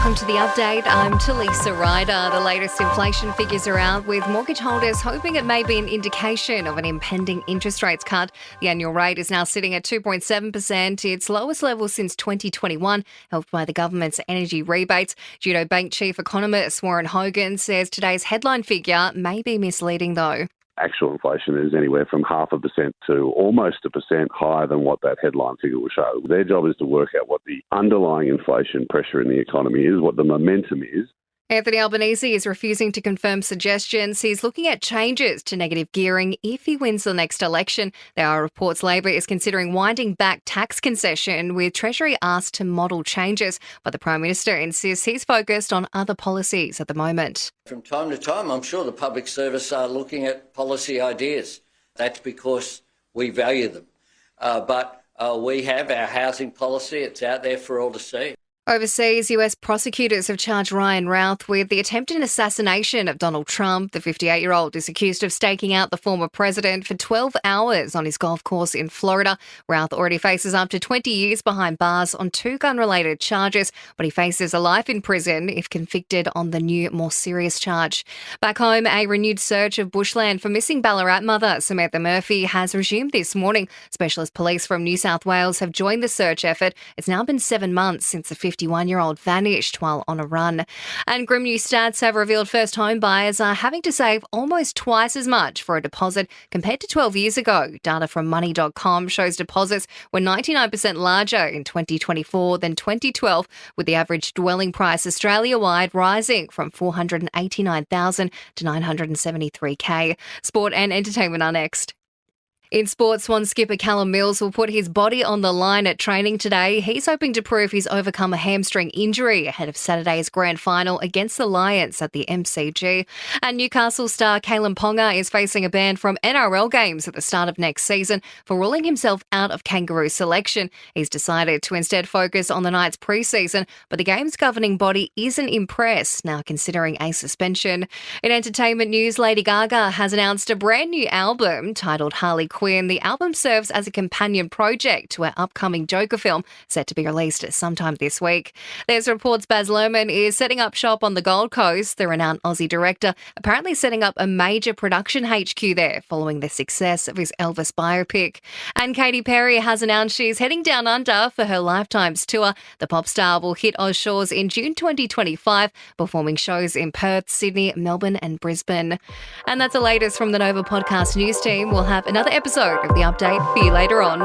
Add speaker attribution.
Speaker 1: welcome to the update. I'm Talisa Ryder. The latest inflation figures are out, with mortgage holders hoping it may be an indication of an impending interest rates cut. The annual rate is now sitting at 2.7%, its lowest level since 2021, helped by the government's energy rebates. Judo Bank chief economist Warren Hogan says today's headline figure may be misleading though.
Speaker 2: Actual inflation is anywhere from 0.5% to almost 1% higher than what that headline figure will show. Their job is to work out what the underlying inflation pressure in the economy is, what the momentum is.
Speaker 1: Anthony Albanese is refusing to confirm suggestions. He's looking at changes to negative gearing if he wins the next election. There are reports Labor is considering winding back tax concession, with Treasury asked to model changes. But the Prime Minister insists he's focused on other policies at the moment.
Speaker 3: From time to time, I'm sure the public service are looking at policy ideas. That's because we value them. But we have our housing policy. It's out there for all to see.
Speaker 1: Overseas, US prosecutors have charged Ryan Routh with the attempted assassination of Donald Trump. The 58-year-old is accused of staking out the former president for 12 hours on his golf course in Florida. Routh already faces up to 20 years behind bars on 2 gun-related charges, but he faces a life in prison if convicted on the new, more serious charge. Back home, a renewed search of bushland for missing Ballarat mother Samantha Murphy has resumed this morning. Specialist police from New South Wales have joined the search effort. It's now been 7 months since the 51-year-old vanished while on a run. And grim new stats have revealed first home buyers are having to save almost twice as much for a deposit compared to 12 years ago. Data from money.com shows deposits were 99% larger in 2024 than 2012, with the average dwelling price Australia-wide rising from $489,000 to $973,000. Sport and entertainment are next. In sports, Swan skipper Callum Mills will put his body on the line at training today. He's hoping to prove he's overcome a hamstring injury ahead of Saturday's grand final against the Lions at the MCG. And Newcastle star Kalen Ponga is facing a ban from NRL games at the start of next season for ruling himself out of Kangaroo selection. He's decided to instead focus on the Knights pre-season, but the game's governing body isn't impressed, now considering a suspension. In entertainment news, Lady Gaga has announced a brand new album titled Harley Quinn. The album serves as a companion project to her upcoming Joker film, set to be released sometime this week. There's reports Baz Luhrmann is setting up shop on the Gold Coast. The renowned Aussie director apparently setting up a major production HQ there following the success of his Elvis biopic. And Katy Perry has announced she's heading down under for her Lifetimes tour. The pop star will hit Oz shores in June 2025, performing shows in Perth, Sydney, Melbourne and Brisbane. And that's the latest from the Nova Podcast news team. We'll have another episode of The Update for you later on.